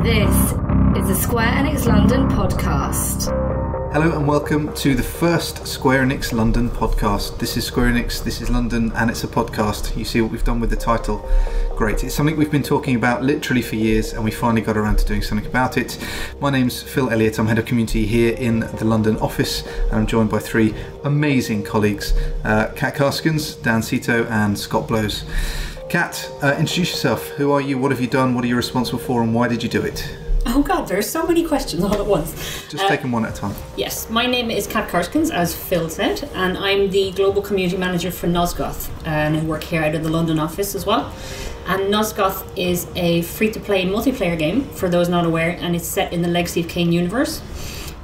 This is the Square Enix London podcast. Hello and welcome to the first Square Enix London podcast. This is Square Enix, this is London, and it's a podcast. You see what we've done with the title? Great. It's something we've been talking about literally for years, and we finally got around to doing something about it. My name's Phil Elliott. I'm head of community here in the London office, and I'm joined by three amazing colleagues, Kat Karskens, Dan Seto and Scott Blows. Kat, introduce yourself. Who are you? What have you done? What are you responsible for? And why did you do it? Oh God, there are so many questions all at once. Just take them one at a time. Yes, my name is Kat Karskens, as Phil said, and I'm the Global Community Manager for Nosgoth, and I work here out of the London office as well. And Nosgoth is a free-to-play multiplayer game, for those not aware, and it's set in the Legacy of Kain universe.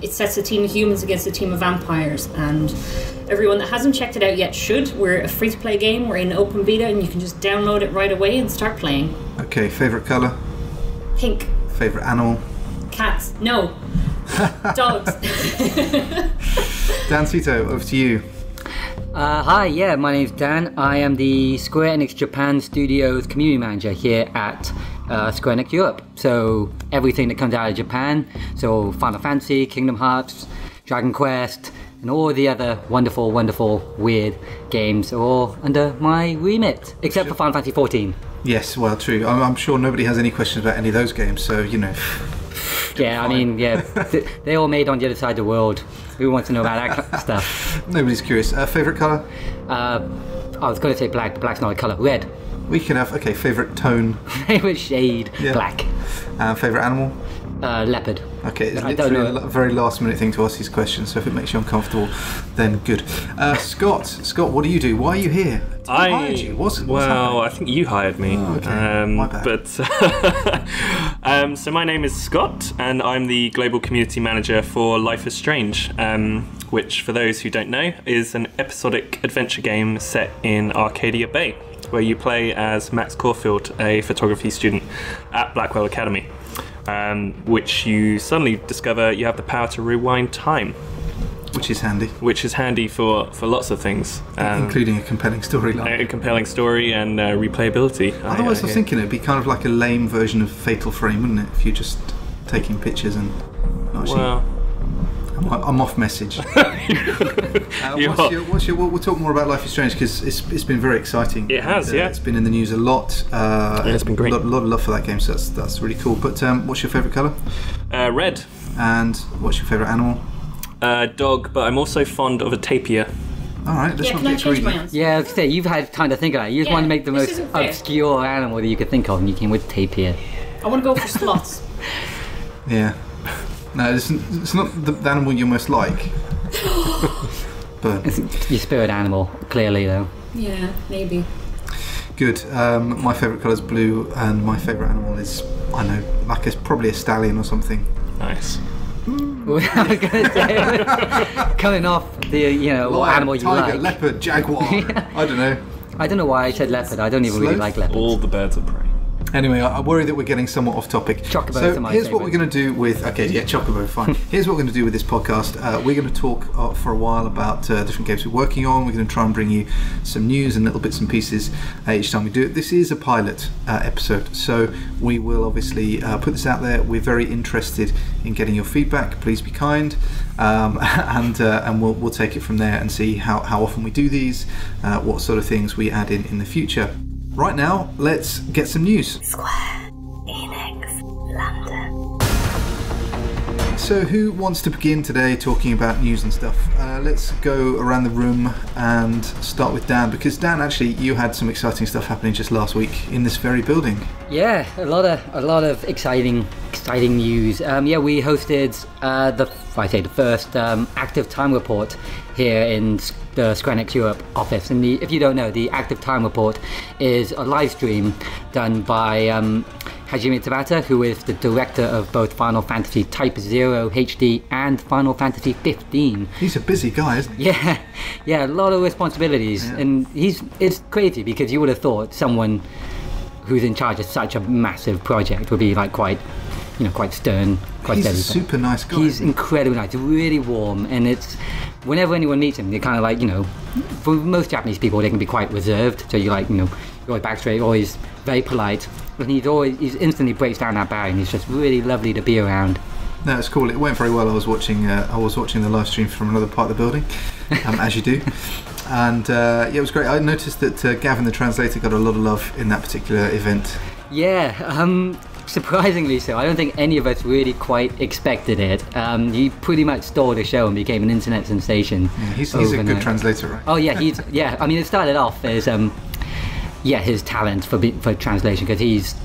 It sets a team of humans against a team of vampires, and everyone that hasn't checked it out yet should. We're a free-to-play game, we're in open beta, and you can just download it right away and start playing. Okay, favourite colour? Pink. Favourite animal? Cats. No. Dogs. Dan Seto, over to you. Hi, my name's Dan. I am the Square Enix Japan Studios Community Manager here at Square Enix Europe. So everything that comes out of Japan, so Final Fantasy, Kingdom Hearts, Dragon Quest, and all the other wonderful, weird games are all under my remit, except for Final Fantasy 14. Yes, well, true. I'm sure nobody has any questions about any of those games, so, you know. Yeah, fine. I mean, they're all made on the other side of the world. Who wants to know about that kind of stuff? Nobody's curious. Favourite colour? I was going to say black, but black's not a colour. Red. We can have, okay, favourite tone? Favourite shade? Yeah. Black. Favourite animal? Leopard. Okay, it's literally a very last minute thing to ask these questions, so if it makes you uncomfortable, then good. Scott, what do you do? Why are you here? Who hired you? What's I think you hired me. Oh, okay. My bad. But so my name is Scott, and I'm the Global Community Manager for Life is Strange, which, for those who don't know, is an episodic adventure game set in Arcadia Bay, where you play as Max Caulfield, a photography student at Blackwell Academy. Which you suddenly discover you have the power to rewind time. Which is handy. Which is handy for lots of things. Including a compelling storyline. A compelling story and replayability. Otherwise I was thinking it'd be kind of like a lame version of Fatal Frame, wouldn't it? If you're just taking pictures and not actually... Well... I'm off message. We'll talk more about Life is Strange because it's been very exciting. It has, yeah. It's been in the news a lot. It's been great. A lot of love for that game, so that's really cool. But what's your favourite colour? Red. And what's your favourite animal? Dog, but I'm also fond of a tapir. Alright, let's not get greedy. Yeah, I was going to say, you've had time to think about it. You just want to make the most obscure animal that you could think of, and you came with tapir. I want to go for sloths. Yeah. No, it's not the animal you most like. But it's your spirit animal, clearly, though. Yeah, maybe. Good. My favourite colour is blue, and my favourite animal is, I know, like it's probably a stallion or something. Nice. I was going to say, coming off the, Lion, what animal you tiger, like. Leopard, jaguar. I don't know. I don't know why I said leopard. I don't even really like leopards. All the birds of prey. Anyway, I worry that we're getting somewhat off topic. Chocobos so are my here's favourite. what we're going to do with... Okay, yeah, Chocobo, fine. Here's what we're going to do with this podcast. We're going to talk for a while about different games we're working on. We're going to try and bring you some news and little bits and pieces each time we do it. This is a pilot episode, so we will obviously put this out there. We're very interested in getting your feedback. Please be kind, and we'll take it from there and see how often we do these, what sort of things we add in the future. Right now, let's get some news. Square Enix London. So who wants to begin today talking about news and stuff? Let's go around the room and start with Dan, because Dan, actually, you had some exciting stuff happening just last week in this very building. Yeah, a lot of exciting news. We hosted the first active time report here in the Square Enix Europe office. And if you don't know, the active time report is a live stream done by Hajime Tabata, who is the director of both Final Fantasy Type 0 HD and Final Fantasy 15. He's a busy guy, isn't he? Yeah, a lot of responsibilities. Yeah. And it's crazy because you would have thought someone who's in charge of such a massive project would be like quite stern, quite He's steady. He's a super nice guy. He's incredibly nice, really warm, and it's whenever anyone meets him, they're kind of like, for most Japanese people, they can be quite reserved. So you always back straight, always very polite, and he's instantly breaks down that barrier, and he's just really lovely to be around. No, it's cool. It went very well. I was watching the live stream from another part of the building, as you do, and it was great. I noticed that Gavin the Translator got a lot of love in that particular event. Yeah, surprisingly so. I don't think any of us really quite expected it. He pretty much stole the show and became an internet sensation. Yeah, he's a good translator, right? Oh yeah, I mean, it started off as his talent for translation, because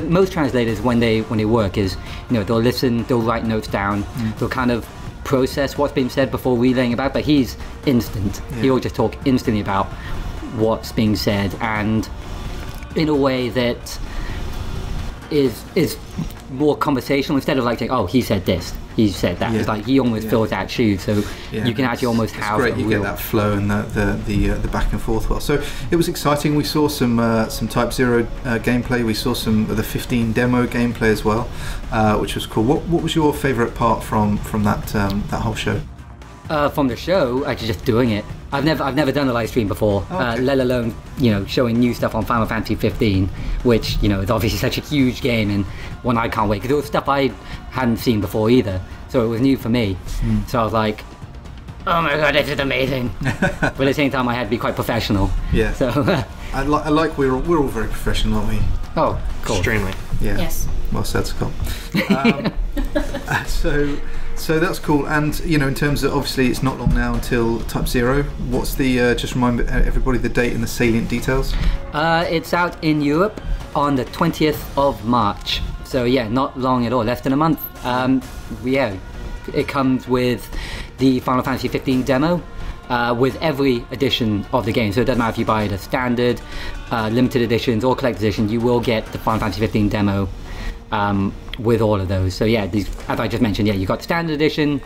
most translators when they work is, they'll listen, they'll write notes down, they'll kind of process what's being said before relaying about. But he's instant. Yeah. He'll just talk instantly about what's being said, and in a way that is more conversational, instead of like saying, oh, he said this, he said that. Yeah. It's like he almost fills that shoes, so you can actually almost have great. You get that flow and the back and forth well. So it was exciting. We saw some Type 0 gameplay. We saw some of the 15 demo gameplay as well, which was cool. What was your favourite part from that whole show? From the show, actually just doing it. I've never done a live stream before, let alone showing new stuff on Final Fantasy 15, which is obviously such a huge game and one I can't wait, because it was stuff I hadn't seen before either, so it was new for me. So I was like, oh my god, this is amazing. But at the same time, I had to be quite professional. Yeah. So I like we're all very professional, aren't we? Oh, cool. Extremely. Yeah. Yes. Well said, Scott. So that's cool. And in terms of, obviously it's not long now until Type 0. What's the just remind everybody the date and the salient details? It's out in Europe on the 20th of March. So yeah, not long at all, less than a month. It comes with the Final Fantasy 15 demo, with every edition of the game. So it doesn't matter if you buy the standard, limited editions or collector's edition, you will get the Final Fantasy 15 demo with all of those. So yeah, as I just mentioned, you got the standard edition,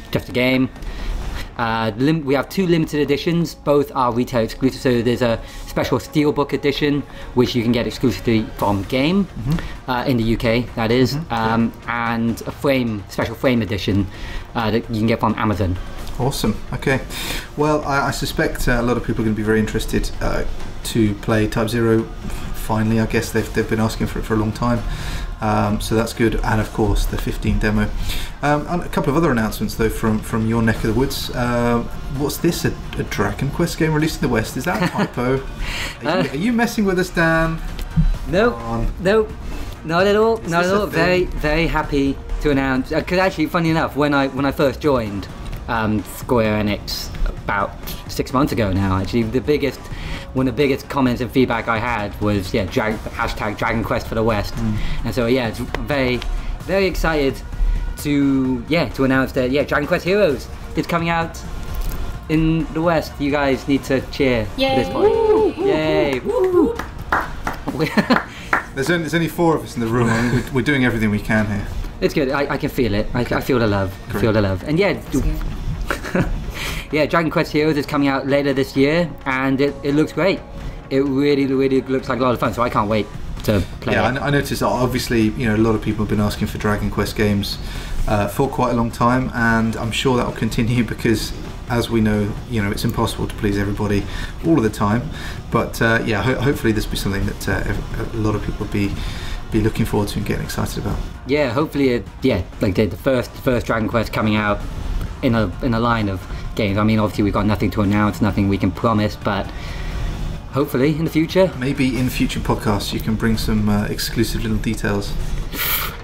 just a game. We have 2 limited editions, both are retail exclusive. So there's a special steelbook edition, which you can get exclusively from Game, in the UK, that is, and a special frame edition that you can get from Amazon. Awesome. Okay. Well, I suspect a lot of people are going to be very interested to play Type 0. Finally, I guess they've been asking for it for a long time. So that's good, and of course the 15 demo. And a couple of other announcements though from your neck of the woods. What's this? A Dragon Quest game released in the West? Is that a typo? Are you messing with us, Dan? No, not at all. Not at all. Very, very happy to announce. Because actually, funny enough, when I first joined Square Enix about 6 months ago now, actually one of the biggest comments and feedback I had was hashtag Dragon Quest for the West. And so it's very, very excited to announce that Dragon Quest Heroes is coming out in the West. You guys need to cheer at this point. Woo! Yay! Woo! There's only 4 of us in the room. And we're doing everything we can here. It's good. I can feel it. I feel the love. Great. I feel the love. And Dragon Quest Heroes is coming out later this year, and it looks great. It really, really looks like a lot of fun, so I can't wait to play it. I noticed, obviously, a lot of people have been asking for Dragon Quest games for quite a long time, and I'm sure that will continue because, as we know, it's impossible to please everybody all of the time. But hopefully this will be something that a lot of people will be looking forward to and getting excited about. Yeah, hopefully, like the first Dragon Quest coming out in a line of games. I mean, obviously we've got nothing to announce, nothing we can promise, but hopefully in the future. Maybe in future podcasts you can bring some exclusive little details.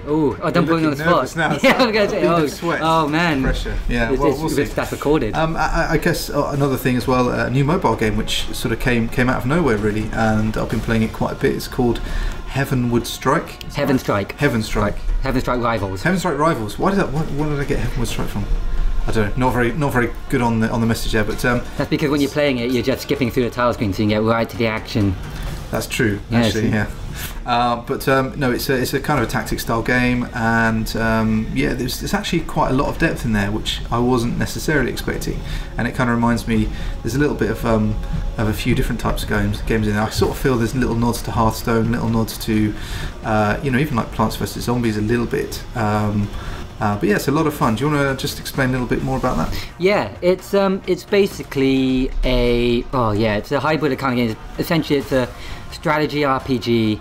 Oh, don't put me on the spot. Now. Yeah, I'm going to say, oh man. Pressure. Yeah, we'll see. That's recorded. I guess another thing as well, a new mobile game which sort of came out of nowhere really, and I've been playing it quite a bit. It's called Heavenward Strike. Heaven Strike Rivals. Heaven Strike Rivals. Where did I get Heavenward Strike from? I don't know. Not very good on the message there, but that's because when you're playing it, you're just skipping through the title screen, so you can get right to the action. That's true, actually. Yeah. No, it's a kind of a tactic style game, and there's actually quite a lot of depth in there, which I wasn't necessarily expecting, and it kind of reminds me. There's a little bit of a few different types of games in there. I sort of feel there's little nods to Hearthstone, little nods to even like Plants vs Zombies a little bit. But it's a lot of fun. Do you want to just explain a little bit more about that? Yeah, it's basically it's a hybrid kind of game. Essentially, it's strategy RPG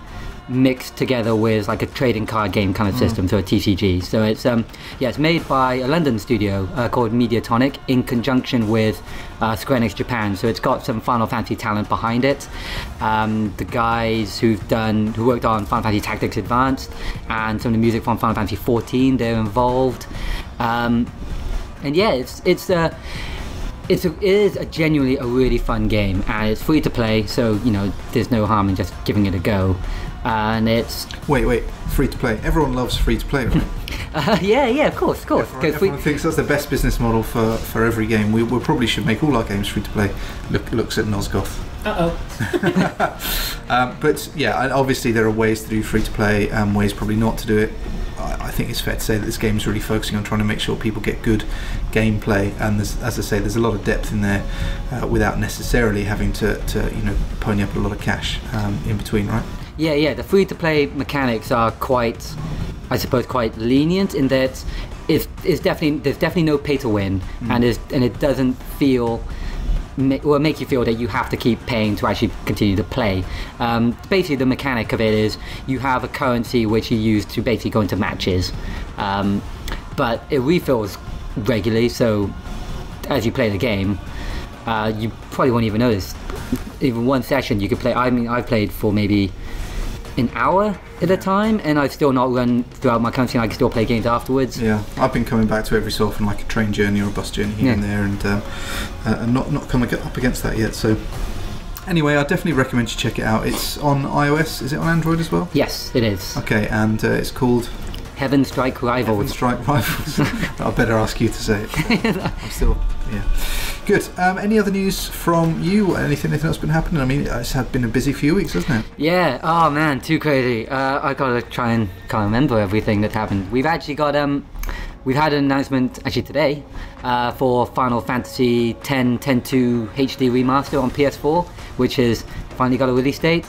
mixed together with like a trading card game kind of system, so a TCG. So it's it's made by a London studio called Mediatonic in conjunction with Square Enix Japan. So it's got some Final Fantasy talent behind it. The guys who worked on Final Fantasy Tactics Advanced and some of the music from Final Fantasy 14, they're involved. And yeah, it is genuinely a really fun game, and it's free to play, so there's no harm in just giving it a go. And it's wait, free to play. Everyone loves free to play, right? Yeah, of course. Everyone thinks that's the best business model for every game. We probably should make all our games free to play. Looks at Nosgoth. But yeah, obviously there are ways to do free to play and ways probably not to do it. I think it's fair to say that this game is really focusing on trying to make sure people get good gameplay, and as I say, there's a lot of depth in there without necessarily having to pony up a lot of cash in between, right? Yeah. The free-to-play mechanics are quite lenient in that there's definitely no pay to win, and it doesn't feel. Will make you feel that you have to keep paying to actually continue to play. Basically, the mechanic of it is you have a currency which you use to basically go into matches, but it refills regularly. So as you play the game, you probably won't even notice. Even one session you could play. I mean, I've played for maybe an hour at a time, and I've still not run throughout my country, and I can still play games afterwards. Yeah, I've been coming back to it every so often, like a train journey or a bus journey here and there, and not coming up against that yet. So anyway, I definitely recommend you check it out. It's on iOS. Is it on Android as well? Yes, it is. Okay, and it's called Heaven Strike Rivals. Heaven Strike Rivals. I better ask you to say it. I'm still, Good. Any other news from you? Anything else been happening? I mean, it's been a busy few weeks, hasn't it? Yeah. Oh man, too crazy. I gotta try and can't remember everything that happened. We've actually got we've had an announcement actually today for Final Fantasy X 10.2 HD remaster on PS4, which has finally got a release date.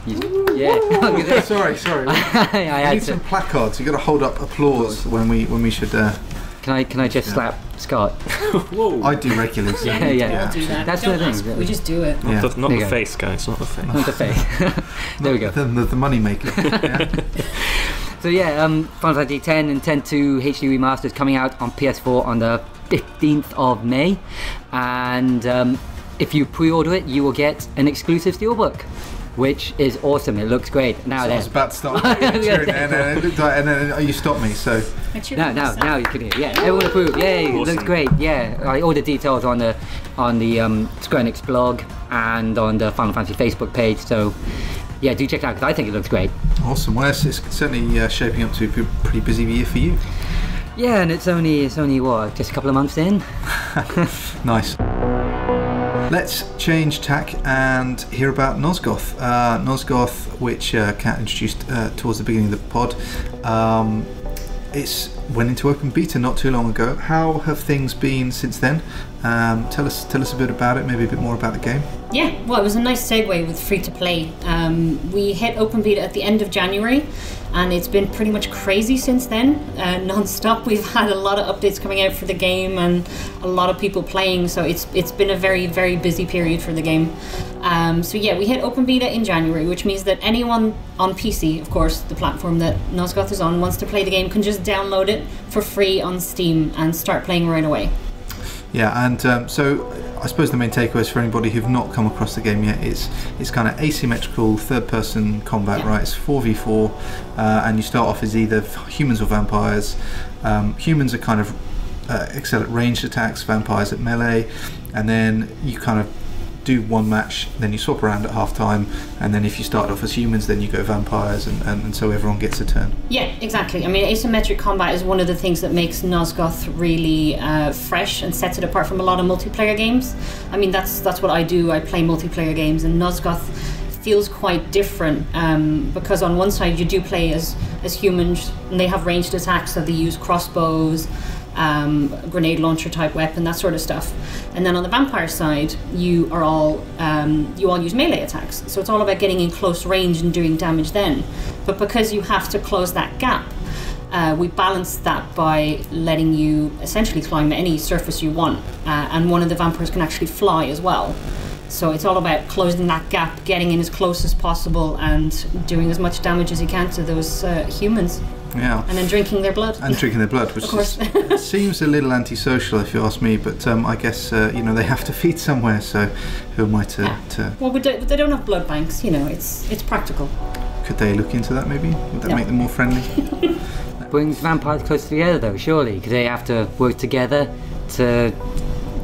Yeah. sorry. I need some placards. You got to hold up applause when we should. Can I just slap Scott? Whoa! I do regularly. So yeah. We'll do that. That's the thing. We just do it. Not the face, guys. Not the face. Not the face. There we go. The money maker. Yeah. So yeah, Final Fantasy X and 10.2 HD remaster is coming out on PS4 on the 15th of May, and if you pre-order it, you will get an exclusive steelbook, which is awesome. It looks great. Now I was about to start cheering, and then you stopped me. So now you can hear. Yeah, everyone approved. Yay, awesome. It looks great. Yeah, all the details on the Square Enix blog and on the Final Fantasy Facebook page. So yeah, do check it out because I think it looks great. Awesome. Well, it's certainly shaping up to be a pretty busy year for you. Yeah, and it's only what, just a couple of months in. Nice. Let's change tack and hear about Nosgoth. Nosgoth, which Kat introduced towards the beginning of the pod. It went into open beta not too long ago. How have things been since then? Tell us a bit about it, maybe a bit more about the game. Yeah, well, it was a nice segue with free to play. We hit open beta at the end of January, and it's been pretty much crazy since then, non-stop. We've had a lot of updates coming out for the game and a lot of people playing, so it's been a very, very busy period for the game. So yeah, we hit open beta in January, which means that anyone on PC, of course, the platform that Nosgoth is on, wants to play the game can just download it for free on Steam and start playing right away. Yeah, and so I suppose the main takeaways for anybody who've not come across the game yet is it's kind of asymmetrical third-person combat, right? It's 4v4, and you start off as either humans or vampires. Humans are kind of excel at ranged attacks, vampires at melee, and then you kind of do one match, then you swap around at half time, and then if you start off as humans, then you go vampires, and so everyone gets a turn. Yeah, exactly. I mean, asymmetric combat is one of the things that makes Nosgoth really fresh and sets it apart from a lot of multiplayer games. I mean, that's what I do. I play multiplayer games, and Nosgoth feels quite different because on one side you do play as humans, and they have ranged attacks, so they use crossbows, grenade launcher type weapon, that sort of stuff. And then on the vampire side, you all use melee attacks. So it's all about getting in close range and doing damage then. But because you have to close that gap, we balance that by letting you essentially climb any surface you want. And one of the vampires can actually fly as well. So it's all about closing that gap, getting in as close as possible, and doing as much damage as you can to those humans. Yeah. And then drinking their blood. And drinking their blood, which of course. seems a little antisocial if you ask me, but I guess they have to feed somewhere, so who am I to... Well, they don't have blood banks, it's practical. Could they look into that maybe? Would that make them more friendly? Brings vampires closer together though, surely, because they have to work together to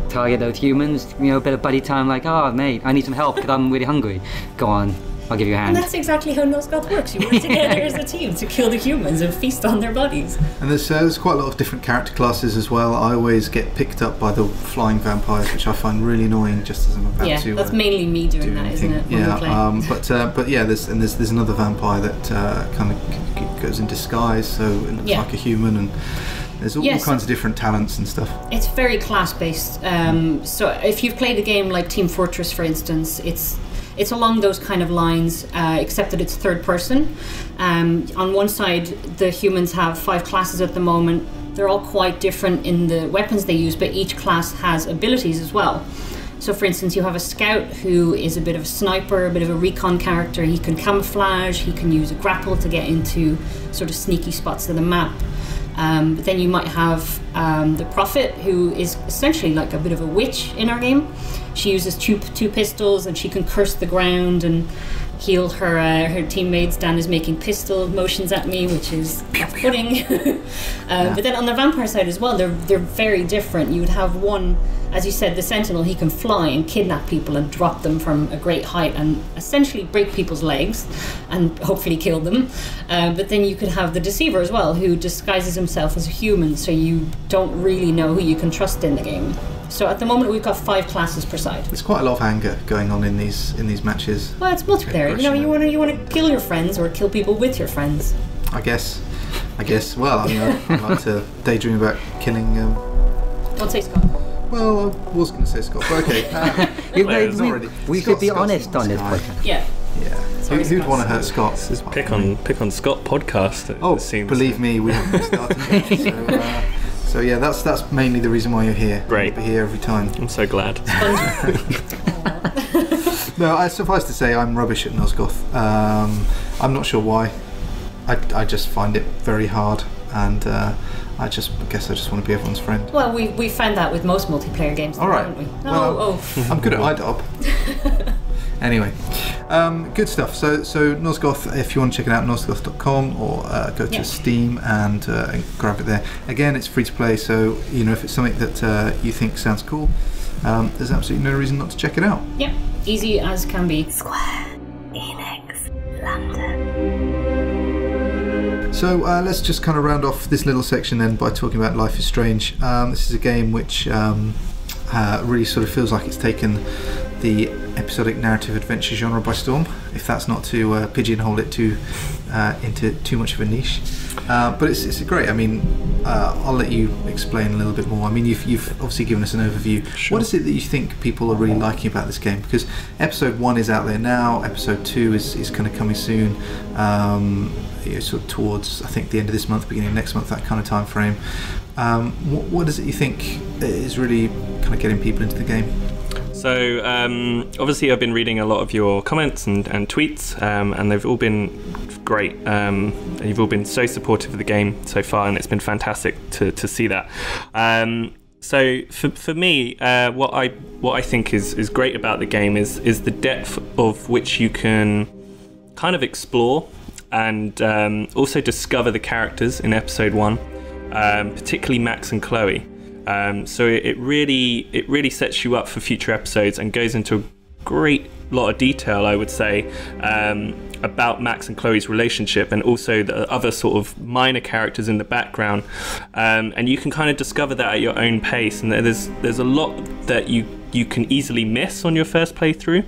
target those humans. A bit of buddy time, like, oh mate, I need some help because I'm really hungry. Go on, I'll give you a hand. And that's exactly how Nosgoth works. You work together as a team to kill the humans and feast on their bodies. And there's quite a lot of different character classes as well. I always get picked up by the flying vampires, which I find really annoying just as I'm about to... Yeah, that's mainly me doing that, isn't it? But there's another vampire that kind of goes in disguise, so it looks like a human, and there's all kinds of different talents and stuff. It's very class-based. So if you've played a game like Team Fortress, for instance, it's along those kind of lines, except that it's third person. On one side, the humans have 5 classes at the moment. They're all quite different in the weapons they use, but each class has abilities as well. So for instance, you have a scout who is a bit of a sniper, a bit of a recon character. He can camouflage, he can use a grapple to get into sort of sneaky spots of the map. But then you might have the Prophet, who is essentially like a bit of a witch in our game. She uses two pistols, and she can curse the ground and heal her teammates. Dan is making pistol motions at me, which is off-putting. But then on the vampire side as well, they're very different. You would have one, as you said, the Sentinel. He can fly and kidnap people and drop them from a great height and essentially break people's legs and hopefully kill them. But then you could have the Deceiver as well, who disguises himself as a human, so you don't really know who you can trust in the game. So at the moment we've got 5 classes per side. There's quite a lot of anger going on in these matches. Well, it's multiplayer. You want to kill your friends or kill people with your friends. I guess. Well, I like to daydream about killing. Don't say Scott. Well, I was going to say Scott, but okay. We should be honest on this podcast. Yeah. Sorry, who'd want to hurt Scott? This is pick on Scott podcast. Oh, believe me, we haven't started yet. So yeah, that's mainly the reason why you're here. Great. You'll be here every time. I'm so glad. No, I suffice to say I'm rubbish at Nosgoth. I'm not sure why. I just find it very hard, and I guess I just want to be everyone's friend. Well, we found that with most multiplayer games, all right. haven't we? Well, I'm good at IDOB. Anyway, good stuff. So Nosgoth, if you want to check it out, nosgoth.com, or go to Steam and grab it there. Again, it's free to play, so if it's something that you think sounds cool, there's absolutely no reason not to check it out. Yep, easy as can be. Square Enix London. So let's just kind of round off this little section then by talking about Life is Strange. This is a game which really sort of feels like it's taken the episodic narrative adventure genre by storm, if that's not to pigeonhole it into too much of a niche. But it's great. I mean, I'll let you explain a little bit more. I mean, you've obviously given us an overview. Sure. What is it that you think people are really liking about this game? Because episode 1 is out there now, episode 2 is kind of coming soon, sort of towards, I think, the end of this month, beginning of next month, that kind of time frame. What is it you think is really kind of getting people into the game? So obviously I've been reading a lot of your comments and tweets, and they've all been great. You've all been so supportive of the game so far, and it's been fantastic to see that. So for me, what I think is great about the game is the depth of which you can kind of explore and also discover the characters in episode 1, particularly Max and Chloe. So it really sets you up for future episodes and goes into a great lot of detail, I would say, about Max and Chloe's relationship, and also the other sort of minor characters in the background. And you can kind of discover that at your own pace, and there's a lot that you can easily miss on your first playthrough.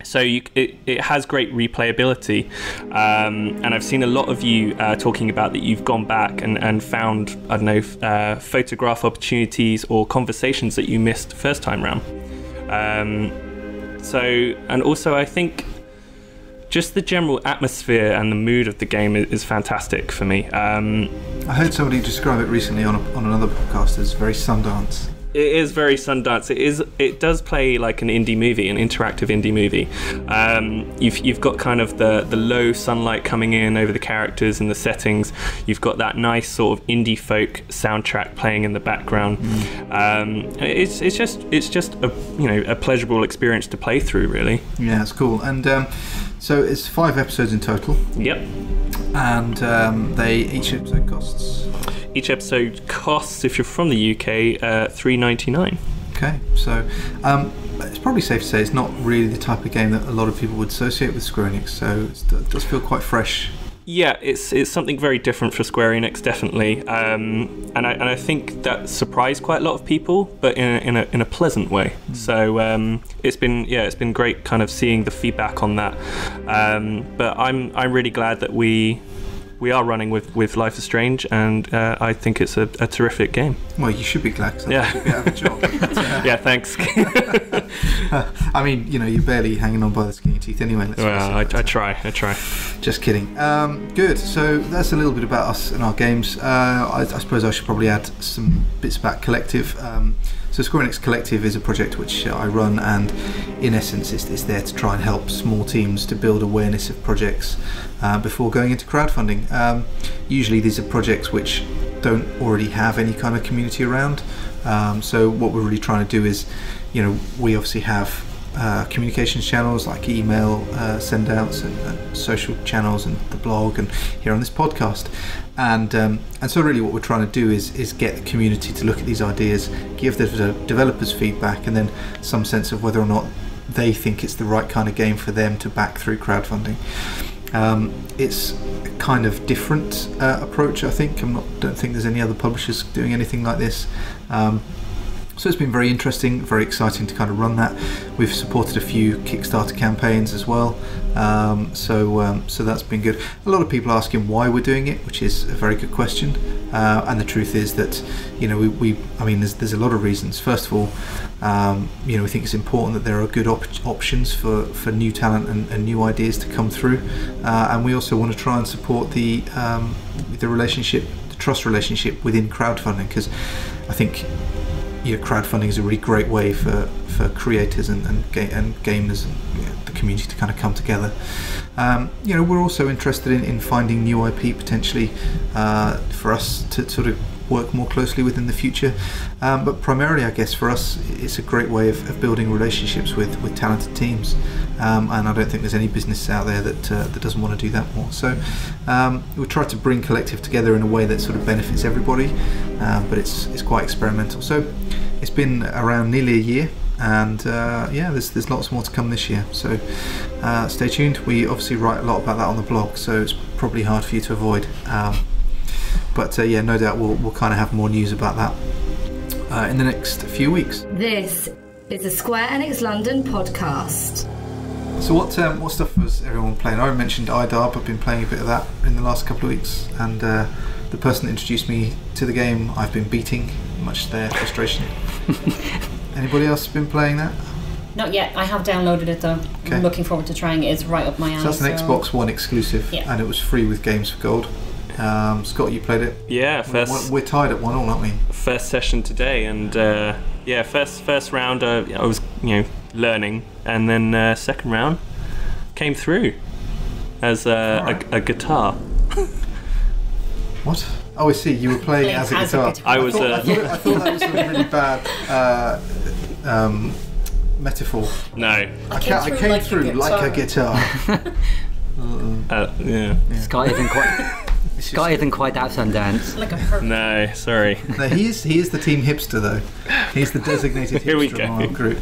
So it has great replayability, and I've seen a lot of you talking about that you've gone back and found, I don't know, photograph opportunities or conversations that you missed first time round. And also I think just the general atmosphere and the mood of the game is fantastic for me. I heard somebody describe it recently on another podcast as very Sundance. It is very Sundance. It does play like an indie movie, an interactive indie movie. You've got kind of the low sunlight coming in over the characters and the settings. You've got that nice sort of indie folk soundtrack playing in the background. It's just a pleasurable experience to play through, really. Yeah, it's cool. And so it's 5 episodes in total. Yep. And each episode costs. Each episode costs, if you're from the UK, $3.99. Okay, so it's probably safe to say it's not really the type of game that a lot of people would associate with Square Enix, so it does feel quite fresh. Yeah, it's something very different for Square Enix, definitely, and I think that surprised quite a lot of people, but in a pleasant way. So it's been great, kind of seeing the feedback on that. But I'm really glad that we are running with Life is Strange, and I think it's a terrific game. Well, you should be glad, because yeah. Should be out of a job. But, yeah, thanks. I mean, you're barely hanging on by the skin of your teeth anyway. I try. Just kidding. Good. So that's a little bit about us and our games. I suppose I should probably add some bits about Collective. So Square Enix Collective is a project which I run, and in essence it's there to try and help small teams to build awareness of projects before going into crowdfunding. Usually these are projects which don't already have any kind of community around. So what we're really trying to do is, we obviously have communications channels like email send-outs and social channels and the blog and here on this podcast, and so really what we're trying to do is get the community to look at these ideas, give the developers feedback, and then some sense of whether or not they think it's the right kind of game for them to back through crowdfunding. It's a kind of different approach, I think. Don't think there's any other publishers doing anything like this. So it's been very interesting, very exciting to kind of run that. We've supported a few Kickstarter campaigns as well, so that's been good. A lot of people asking why we're doing it, which is a very good question. And the truth is that, there's a lot of reasons. First of all, we think it's important that there are good options for new talent and new ideas to come through. And we also want to try and support the relationship, the trust relationship within crowdfunding, because I think crowdfunding is a really great way for creators and gamers and the community to kind of come together. We're also interested in finding new IP potentially for us to sort of work more closely with in the future, but primarily I guess for us it's a great way of building relationships with talented teams, and I don't think there's any business out there that doesn't want to do that more. So we try to bring Collective together in a way that sort of benefits everybody, but it's quite experimental. So it's been around nearly a year, and there's lots more to come this year, so stay tuned. We obviously write a lot about that on the blog, so it's probably hard for you to avoid, but no doubt we'll kind of have more news about that in the next few weeks. This is the Square Enix London podcast. So what stuff was everyone playing? I mentioned IDARB. I've been playing a bit of that in the last couple of weeks, and the person that introduced me to the game I've been beating, much to their frustration. Anybody else been playing that? Not yet. I have downloaded it though. Okay. I'm looking forward to trying it. It's right up my alley. So that's an Xbox One exclusive, yeah. And it was free with Games for Gold. Scott, you played it? Yeah, we're tied at 1-1, aren't we? First session today, and first round I was learning, and then second round came through as a guitar. What? Oh, I see. You were playing as a guitar. I thought that was a really bad metaphor. No. I came through like a guitar. Yeah. Scott isn't quite that Sundance. Like a perfect. No, sorry. No, he is the team hipster though. He's the designated Here we hipster go. of our group.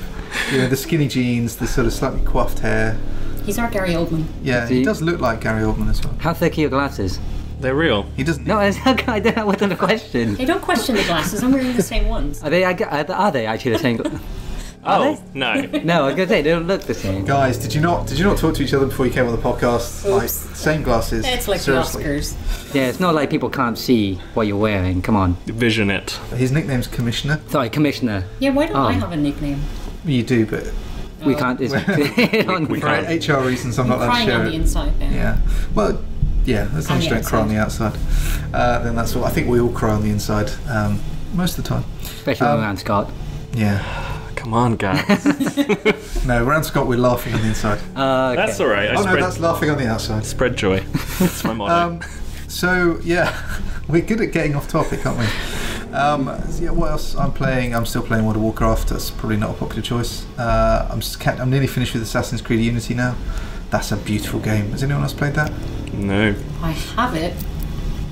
The skinny jeans, the sort of slightly coiffed hair. He's our Gary Oldman. Yeah, he does look like Gary Oldman as well. How thick are your glasses? They're real. He doesn't. No, that wasn't a question. Hey, don't question the glasses. I'm wearing the same ones. Are they actually the same? Oh, no. No, I was going to say, they don't look the same. Guys, did you not talk to each other before you came on the podcast? Oops. Like, same glasses. It's like seriously. the Oscars. Yeah, it's not like people can't see what you're wearing. Come on. Vision it. His nickname's Commissioner. Sorry, Commissioner. Yeah, why don't I have a nickname? You do, but We can't. It's, We for can't. HR reasons, I'm not allowed to Crying share on it. the inside now. Yeah. Well, yeah, as long as you don't cry on the outside, then that's all. I think we all cry on the inside most of the time. especially around Scott. Yeah. Come on, guys. No, around Scott we're laughing on the inside. Okay. That's all right. No, that's laughing on the outside. Spread joy. That's my motto. So yeah, we're good at getting off topic, aren't we? Yeah, what else? I'm still playing World of Warcraft. That's probably not a popular choice. I'm nearly finished with Assassin's Creed Unity now. That's a beautiful game. Has anyone else played that? No. I have it,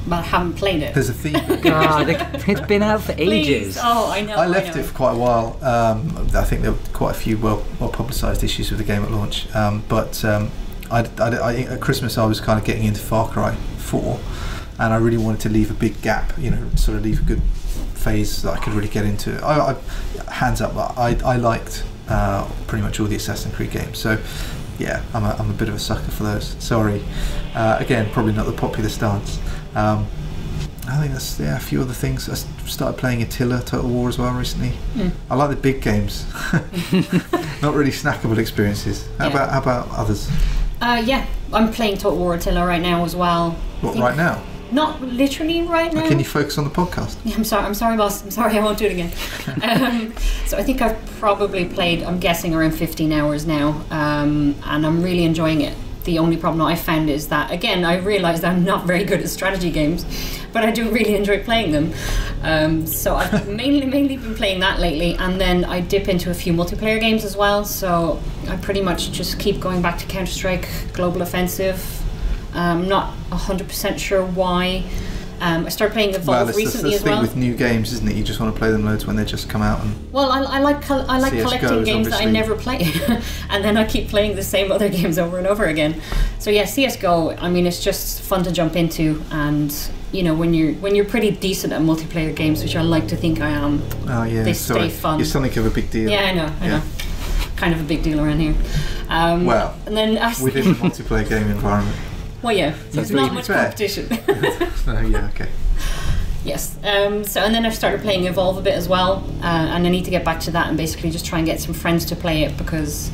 but I haven't played it. There's a theme. God, it's been out for ages. Please. Oh, I know. I left it for quite a while. I think there were quite a few well publicised issues with the game at launch. At Christmas I was kind of getting into Far Cry 4, and I really wanted to leave a big gap. Sort of leave a good phase that I could really get into. Hands up, I liked pretty much all the Assassin's Creed games. So yeah, I'm a bit of a sucker for those. Sorry, again, probably not the popular stance. I think that's a few other things. I started playing Attila Total War as well recently. I like the big games, not really snackable experiences. How about others? Yeah, I'm playing Total War Attila right now as well. What, right now? Not literally right now. Can you focus on the podcast? Yeah, I'm sorry, boss. I'm sorry, I won't do it again. So I think I've probably played, I'm guessing, around 15 hours now, and I'm really enjoying it. The only problem I found is that, again, I realised I'm not very good at strategy games, but I do really enjoy playing them. So I've mainly been playing that lately, and then I dip into a few multiplayer games as well. So I pretty much just keep going back to Counter-Strike Global Offensive. I'm not 100% sure why. I started playing Evolve recently as well. That's the thing with new games, isn't it? You just want to play them loads when they just come out. Well, I like collecting games that I never play, and then I keep playing the same other games over and over again. So yeah, CS:GO. I mean, it's just fun to jump into, and when you're pretty decent at multiplayer games, which I like to think I am. Oh yeah, they stay fun. You're something of a big deal. Yeah, I know. Kind of a big deal around here. Well, and then within the multiplayer game environment. Well, yeah, there's not much competition. Yeah, okay. Yes. So, and then I've started playing Evolve a bit as well, and I need to get back to that and basically just try and get some friends to play it, because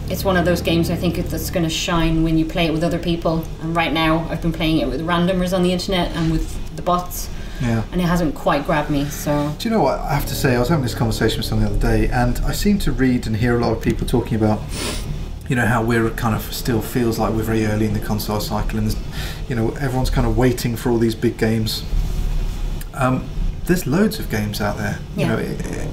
it's one of those games I think that's going to shine when you play it with other people. And right now, I've been playing it with randomers on the internet and with the bots. Yeah. And it hasn't quite grabbed me. So. Do you know what I have to say? I was having this conversation with someone the other day, and I seem to read and hear a lot of people talking about, how we're kind of still feels like we're very early in the console cycle, and everyone's kind of waiting for all these big games. There's loads of games out there.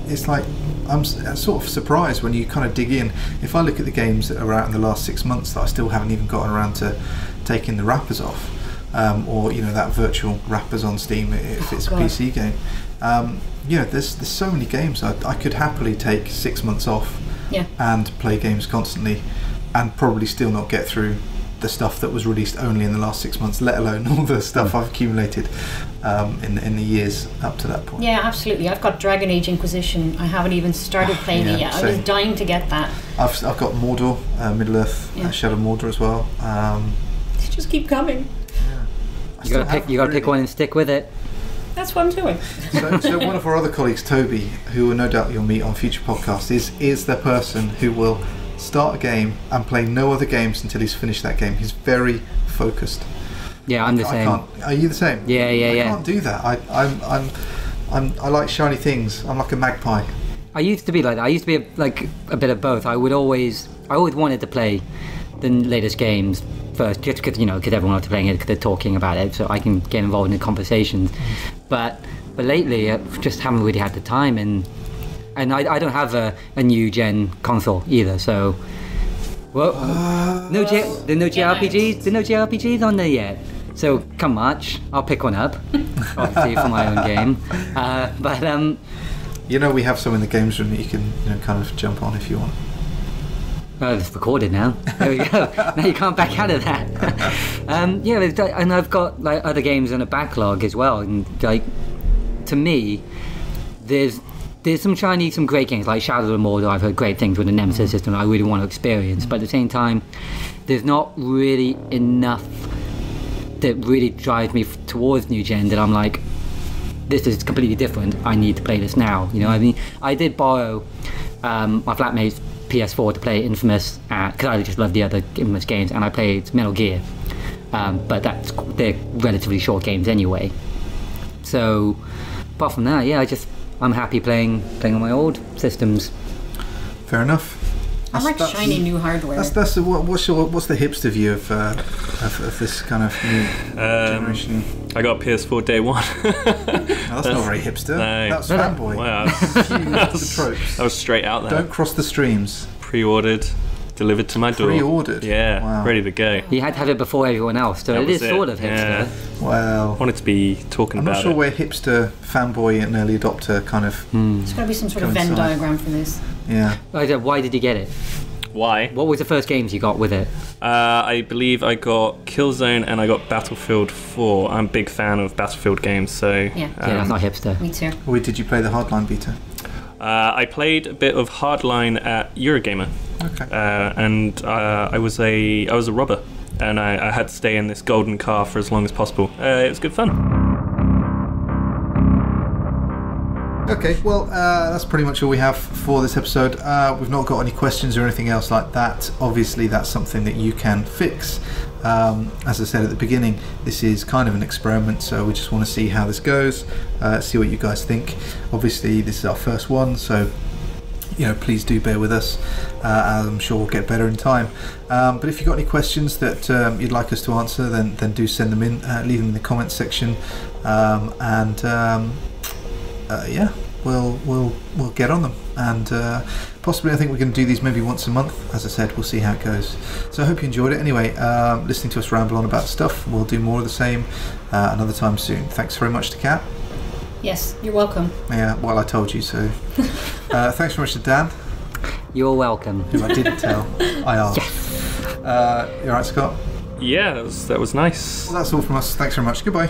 It's like I'm sort of surprised when you kind of dig in. If I look at the games that are out in the last 6 months that I still haven't even gotten around to taking the wrappers off, or that virtual wrappers on Steam if it's a PC game. There's so many games. I could happily take 6 months off and play games constantly, and probably still not get through the stuff that was released only in the last 6 months, let alone all the stuff I've accumulated in the years up to that point. Yeah, absolutely. I've got Dragon Age Inquisition. I haven't even started playing it yet. Same. I was dying to get that. I've got Mordor, Middle-earth, Shadow of Mordor as well. They just keep coming. Yeah. You gotta pick one and stick with it. That's what I'm doing. So one of our other colleagues, Toby, who no doubt you'll meet on future podcasts, is the person who will start a game and play no other games until he's finished that game. He's very focused. Yeah, I'm the same. Are you the same? Yeah. I can't do that. I like shiny things. I'm like a magpie. I used to be like that. I used to be like a bit of both. I always wanted to play the latest games first, just because everyone loves playing it, because they're talking about it, so I can get involved in the conversations. But lately, I just haven't really had the time, and I don't have a new gen console either. So, there are no JRPGs. There are no JRPGs on there yet. So come March, I'll pick one up, obviously for my own game. We have some in the games room that you can kind of jump on if you want. It's recorded now. There we go. Now you can't back out of that. And I've got like other games in a backlog as well. And like, to me, there's some great games like Shadow of Mordor. I've heard great things with the Nemesis system I really want to experience. But at the same time, there's not really enough that really drives me towards new gen that I'm like, this is completely different. I need to play this now. I mean, I did borrow my flatmate's PS4 to play Infamous, because I just love the other Infamous games, and I played Metal Gear, but they're relatively short games anyway. So apart from that, I I'm happy playing on my old systems. Fair enough. I like shiny new hardware. What's the hipster view of this kind of new generation? I got PS4 day one. No, that's not very hipster. No. That's fanboy. Wow. The tropes. I was straight out there. Don't cross the streams. Pre-ordered, delivered to my door. Pre-ordered? Yeah, Wow. ready to go. You had to have it before everyone else, so That it was is sort of hipster. Yeah. Well, Wanted to be talking I'm about not sure it. where hipster, fanboy, and early adopter kind of. There's got to be some sort of Venn Coincide. diagram for this. Yeah. Why did you get it? Why? What was the first games you got with it? I believe I got Killzone and I got Battlefield 4. I'm a big fan of Battlefield games, so... Yeah. Yeah, that's not hipster. Me too. Or did you play the Hardline beta? I played a bit of Hardline at Eurogamer, Okay. and I was a robber, and I had to stay in this golden car for as long as possible. It was good fun. Okay, well, that's pretty much all we have for this episode. We've not got any questions or anything else like that. Obviously, that's something that you can fix. As I said at the beginning, this is kind of an experiment, so we just want to see how this goes, see what you guys think. Obviously, this is our first one, so please do bear with us. I'm sure we'll get better in time. But if you've got any questions that you'd like us to answer, then do send them in. Leave them in the comments section, yeah, we'll get on them, and possibly I think we're going to do these maybe once a month. As I said, we'll see how it goes. So I hope you enjoyed it. Anyway, listening to us ramble on about stuff. We'll do more of the same another time soon. Thanks very much to Kat. Yes, you're welcome. Yeah, well, I told you so. Thanks very much to Dan, You're welcome. who I didn't tell. I asked. Yes. You alright, Scott? Yeah, that was nice. Well, that's all from us. Thanks very much. Goodbye.